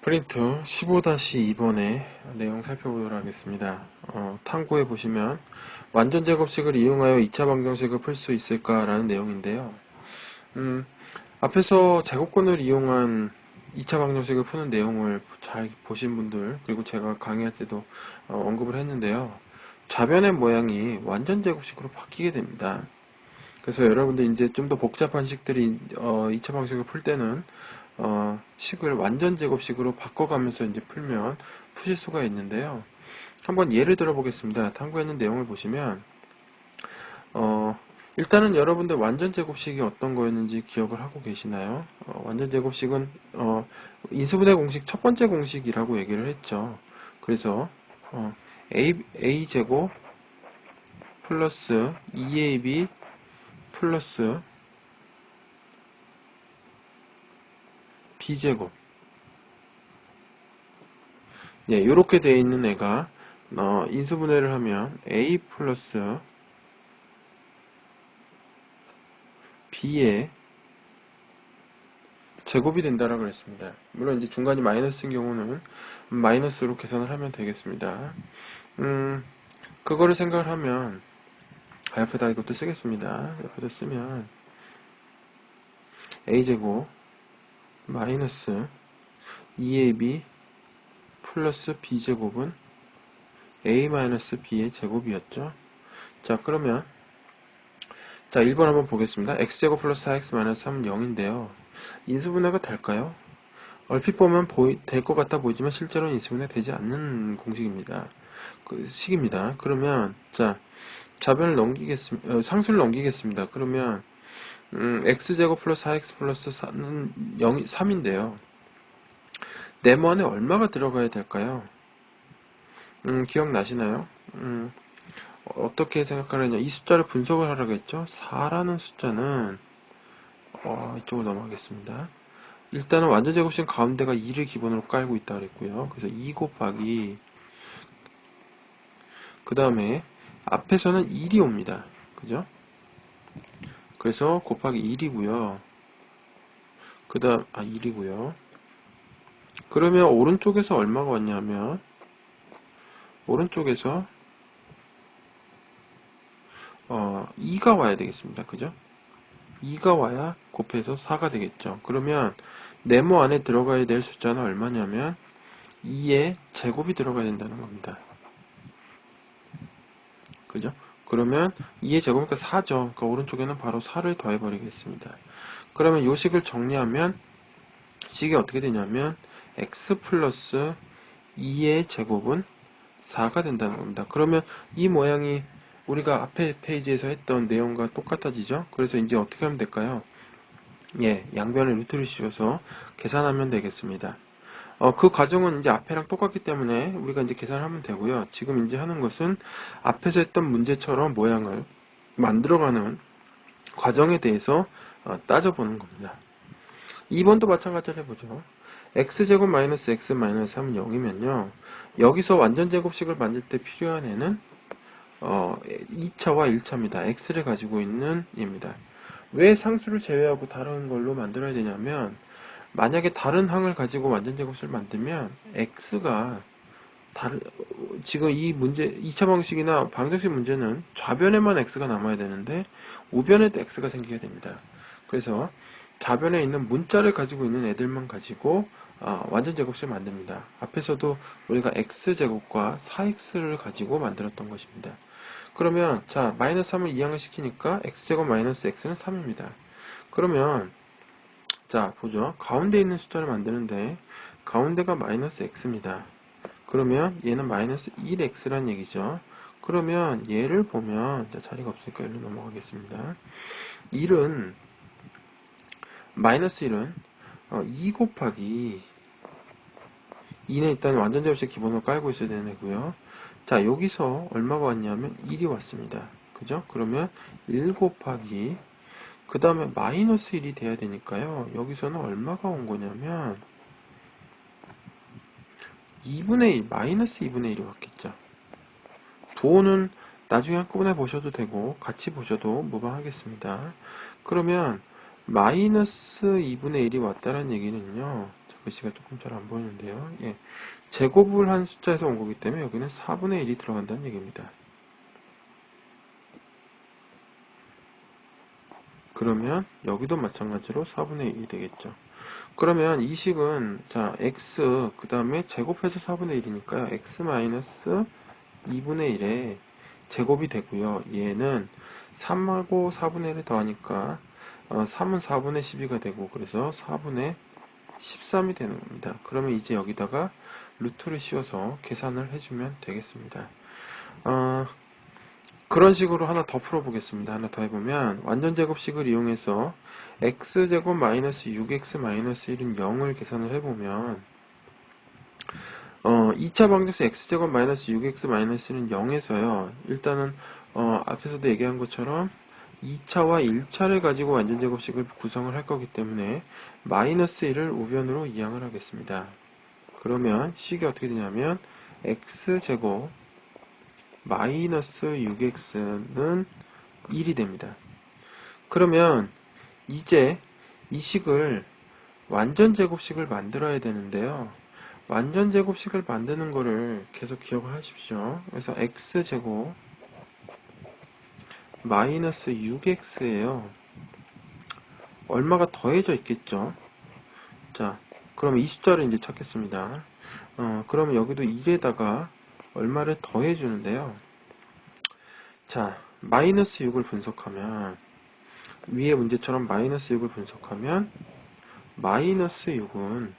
프린트 15-2번의 내용 살펴보도록 하겠습니다. 탐구해 보시면 완전 제곱식을 이용하여 2차 방정식을 풀 수 있을까라는 내용인데요. 앞에서 제곱권을 이용한 2차 방정식을 푸는 내용을 잘 보신 분들, 그리고 제가 강의할 때도 언급을 했는데요. 좌변의 모양이 완전 제곱식으로 바뀌게 됩니다. 그래서 여러분들 이제 좀 더 복잡한 식들이 2차 방정식을 풀 때는 식을 완전 제곱식으로 바꿔가면서 이제 풀면 푸실 수가 있는데요. 한번 예를 들어 보겠습니다. 탐구했는 내용을 보시면 일단은 여러분들 완전 제곱식이 어떤 거였는지 기억을 하고 계시나요? 완전 제곱식은 인수분해 공식 첫 번째 공식이라고 얘기를 했죠. 그래서 a 제곱 플러스 2ab 플러스 b제곱, 네, 이렇게 되어 있는 애가 인수분해를 하면 a 플러스 b의 제곱이 된다라고 그랬습니다. 물론 이제 중간이 마이너스인 경우는 마이너스로 계산을 하면 되겠습니다. 그거를 생각을 하면 옆에다 이것도 쓰겠습니다. 옆에다 쓰면 a제곱 마이너스 2ab 플러스 b제곱은 a 마이너스 b의 제곱이었죠. 자, 그러면 자, 1번 한번 보겠습니다. x제곱 플러스 4x 마이너스 3은 0인데요. 인수분해가 될까요? 얼핏 보면 될 것 같아 보이지만 실제로는 인수분해 되지 않는 공식입니다. 식입니다. 그러면 자, 좌변을 넘기겠습니다. 상수를 넘기겠습니다. 그러면 x제곱 플러스 4x 플러스 4는 3인데요. 네모 안에 얼마가 들어가야 될까요? 기억나시나요? 어떻게 생각하느냐. 이 숫자를 분석을 하라고 했죠. 4라는 숫자는 이쪽으로 넘어가겠습니다. 일단은 완전 제곱식 가운데가 2를 기본으로 깔고 있다 그랬고요. 그래서 2 곱하기 그 다음에 앞에서는 1이 옵니다. 그죠? 그래서 곱하기 1이고요. 그 다음 1이고요. 그러면 오른쪽에서 얼마가 왔냐면 오른쪽에서 2가 와야 되겠습니다. 그죠? 2가 와야 곱해서 4가 되겠죠. 그러면 네모 안에 들어가야 될 숫자는 얼마냐면 2의 제곱이 들어가야 된다는 겁니다. 그죠? 그러면 2의 제곱이니까 4죠. 그러니까 오른쪽에는 바로 4를 더해버리겠습니다. 그러면 이 식을 정리하면 식이 어떻게 되냐면 x 플러스 2의 제곱은 4가 된다는 겁니다. 그러면 이 모양이 우리가 앞에 페이지에서 했던 내용과 똑같아지죠? 그래서 이제 어떻게 하면 될까요? 예, 양변에 루트를 씌워서 계산하면 되겠습니다. 그 과정은 이제 앞에랑 똑같기 때문에 우리가 이제 계산하면 되고요. 지금 이제 하는 것은 앞에서 했던 문제처럼 모양을 만들어가는 과정에 대해서 따져보는 겁니다. 2번도 마찬가지로 해보죠. x제곱 마이너스 x 마이너스 3은 0이면요. 여기서 완전 제곱식을 만들 때 필요한 애는 2차와 1차입니다. x를 가지고 있는 입니다. 왜 상수를 제외하고 다른 걸로 만들어야 되냐면 만약에 다른 항을 가지고 완전 제곱식을 만들면 x가 지금 이 문제 2차 방식이나 방정식 문제는 좌변에만 x가 남아야 되는데 우변에도 x가 생기게 됩니다. 그래서 좌변에 있는 문자를 가지고 있는 애들만 가지고 완전 제곱식을 만듭니다. 앞에서도 우리가 x제곱과 4x를 가지고 만들었던 것입니다. 그러면 자 마이너스 3을 이항을 시키니까 x제곱 마이너스 x는 3입니다. 그러면 자 보죠. 가운데 있는 숫자를 만드는데 가운데가 마이너스 x입니다. 그러면 얘는 마이너스 1x란 얘기죠. 그러면 얘를 보면 자 자리가 없으니까 여기로 넘어가겠습니다. 1은 마이너스 1은 2 곱하기 2는 일단 완전 제곱식 기본으로 깔고 있어야 되는 애고요. 자 여기서 얼마가 왔냐면 1이 왔습니다. 그죠? 그러면 1 곱하기 그 다음에 마이너스 1이 돼야 되니까요. 여기서는 얼마가 온 거냐면 2분의 1, 마이너스 2분의 1이 왔겠죠. 부호는 나중에 한꺼번에 보셔도 되고 같이 보셔도 무방하겠습니다. 그러면 마이너스 2분의 1이 왔다는 얘기는요. 글씨가 조금 잘 안 보이는데요. 예. 제곱을 한 숫자에서 온 거기 때문에 여기는 4분의 1이 들어간다는 얘기입니다. 그러면 여기도 마찬가지로 4분의 1이 되겠죠. 그러면 이 식은 자 x 그 다음에 제곱해서 4분의 1이니까요. x 마이너스 2분의 1에 제곱이 되고요. 얘는 3하고 4분의 1을 더하니까 3은 4분의 12가 되고 그래서 4분의 13이 되는 겁니다. 그러면 이제 여기다가 루트를 씌워서 계산을 해주면 되겠습니다. 그런 식으로 하나 더 풀어보겠습니다. 하나 더 해보면 완전제곱식을 이용해서 x제곱 마이너스 6x 마이너스 1은 0을 계산을 해보면 2차 방정식 x제곱 마이너스 6x 마이너스 1은 0에서요. 일단은 앞에서도 얘기한 것처럼 2차와 1차를 가지고 완전제곱식을 구성을 할 거기 때문에 마이너스 1을 우변으로 이항을 하겠습니다. 그러면 식이 어떻게 되냐면 x제곱 마이너스 6x는 1이 됩니다. 그러면 이제 이 식을 완전제곱식을 만들어야 되는데요. 완전제곱식을 만드는 거를 계속 기억을 하십시오. 그래서 x제곱 마이너스 6x예요. 얼마가 더해져 있겠죠. 자, 그럼 이 숫자를 이제 찾겠습니다. 그러면 여기도 1에다가 얼마를 더해 주는데요. 자, 마이너스 6을 분석하면 위에 문제처럼 마이너스 6을 분석하면 마이너스 6은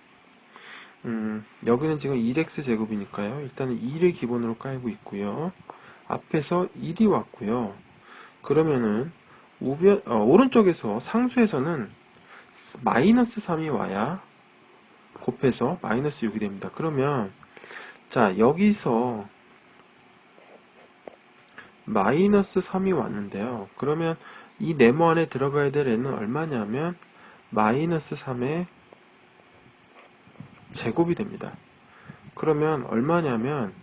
여기는 지금 1x 제곱이니까요. 일단은 2를 기본으로 깔고 있고요. 앞에서 1이 왔고요. 그러면은 오른쪽에서 상수에서는 마이너스 3이 와야 곱해서 마이너스 6이 됩니다. 그러면 자 여기서 마이너스 3이 왔는데요. 그러면 이 네모 안에 들어가야 될 n은 얼마냐면 마이너스 3의 제곱이 됩니다. 그러면 얼마냐면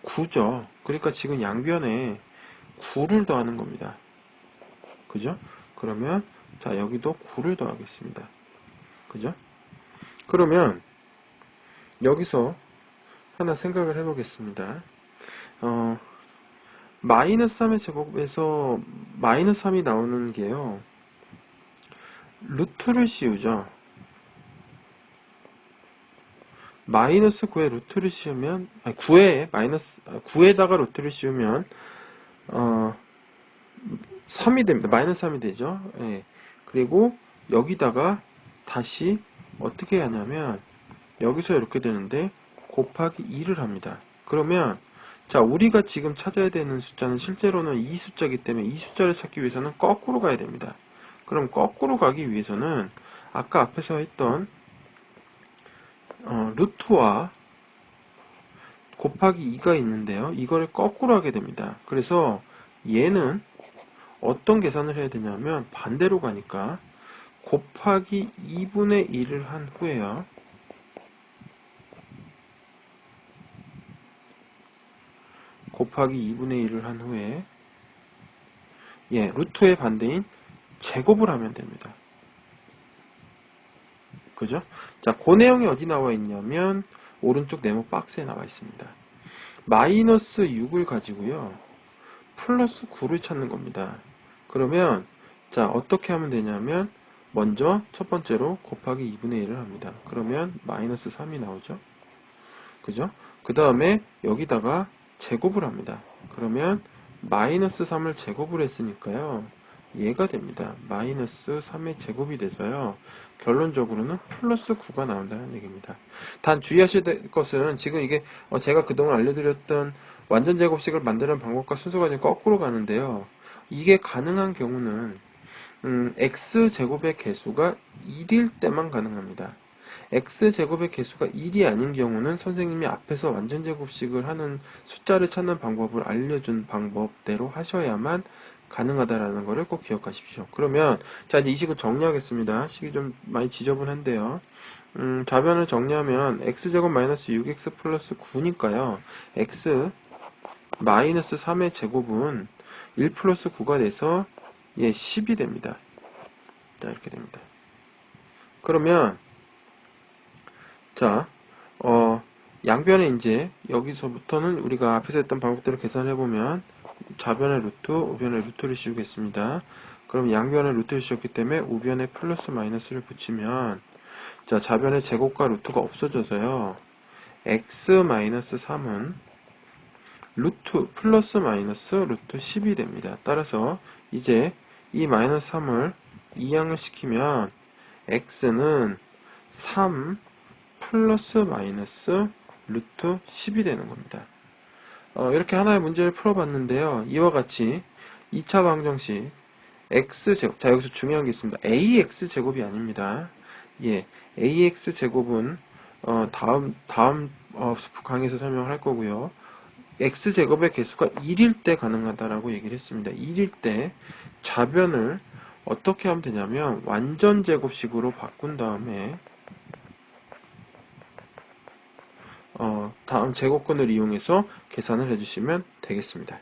9죠. 그러니까 지금 양변에 9를 더하는 겁니다. 그죠? 그러면 자 여기도 9를 더하겠습니다. 그죠? 그러면 여기서 하나 생각을 해보겠습니다. 마이너스 3의 제곱에서 마이너스 3이 나오는 게요. 루트를 씌우죠. 마이너스 9에 루트를 씌우면 9에다가 루트를 씌우면 3이 됩니다. 마이너스 3이 되죠. 예. 그리고 여기다가 다시 어떻게 하냐면 여기서 이렇게 되는데 곱하기 2를 합니다. 그러면 자 우리가 지금 찾아야 되는 숫자는 실제로는 이 숫자이기 때문에 이 숫자를 찾기 위해서는 거꾸로 가야 됩니다. 그럼 거꾸로 가기 위해서는 아까 앞에서 했던 루트와 곱하기 2가 있는데요. 이거를 거꾸로 하게 됩니다. 그래서 얘는 어떤 계산을 해야 되냐면 반대로 가니까 곱하기 2분의 1을 한 후에요. 곱하기 2분의 1을 한 후에 루트의 반대인 제곱을 하면 됩니다. 그죠? 자, 그 내용이 어디 나와 있냐면 오른쪽 네모 박스에 나와 있습니다. 마이너스 6을 가지고요. 플러스 9를 찾는 겁니다. 그러면 자 어떻게 하면 되냐면 먼저 첫 번째로 곱하기 2분의 1을 합니다. 그러면 마이너스 3이 나오죠. 그죠? 그 다음에 여기다가 제곱을 합니다. 그러면 마이너스 3을 제곱을 했으니까요. 얘가 됩니다. 마이너스 3의 제곱이 돼서요. 결론적으로는 플러스 9가 나온다는 얘기입니다. 단 주의하셔야 될 것은 지금 이게 제가 그동안 알려드렸던 완전제곱식을 만드는 방법과 순서가 이제 거꾸로 가는데요. 이게 가능한 경우는 x제곱의 개수가 1일 때만 가능합니다. x제곱의 개수가 1이 아닌 경우는 선생님이 앞에서 완전제곱식을 하는 숫자를 찾는 방법을 알려준 방법대로 하셔야만 가능하다라는 것을 꼭 기억하십시오. 그러면 자 이제 이 식을 정리하겠습니다. 식이 좀 많이 지저분한데요. 좌변을 정리하면 x제곱 마이너스 6x 플러스 9니까요. x 마이너스 3의 제곱은 1 플러스 9가 돼서 10이 됩니다. 자 이렇게 됩니다. 그러면 자, 양변에 이제 여기서부터는 우리가 앞에서 했던 방법대로 계산해보면 좌변의 루트, 우변의 루트를 씌우겠습니다. 그럼 양변의 루트를 씌웠기 때문에 우변에 플러스 마이너스를 붙이면 자, 좌변의 제곱과 루트가 없어져서요. x-3은 루트 플러스 마이너스 루트 10이 됩니다. 따라서 이제 이 마이너스 3을 이항을 시키면 x는 3 플러스 마이너스 루트 10이 되는 겁니다. 이렇게 하나의 문제를 풀어봤는데요. 이와 같이 2차 방정식 x제곱, 자 여기서 중요한 게 있습니다. ax제곱이 아닙니다. 예, ax제곱은 다음 강의에서 설명을 할 거고요. x제곱의 개수가 1일 때 가능하다라고 얘기를 했습니다. 1일 때 좌변을 어떻게 하면 되냐면 완전 제곱식으로 바꾼 다음에 다음 제곱근을 이용해서 계산을 해주시면 되겠습니다.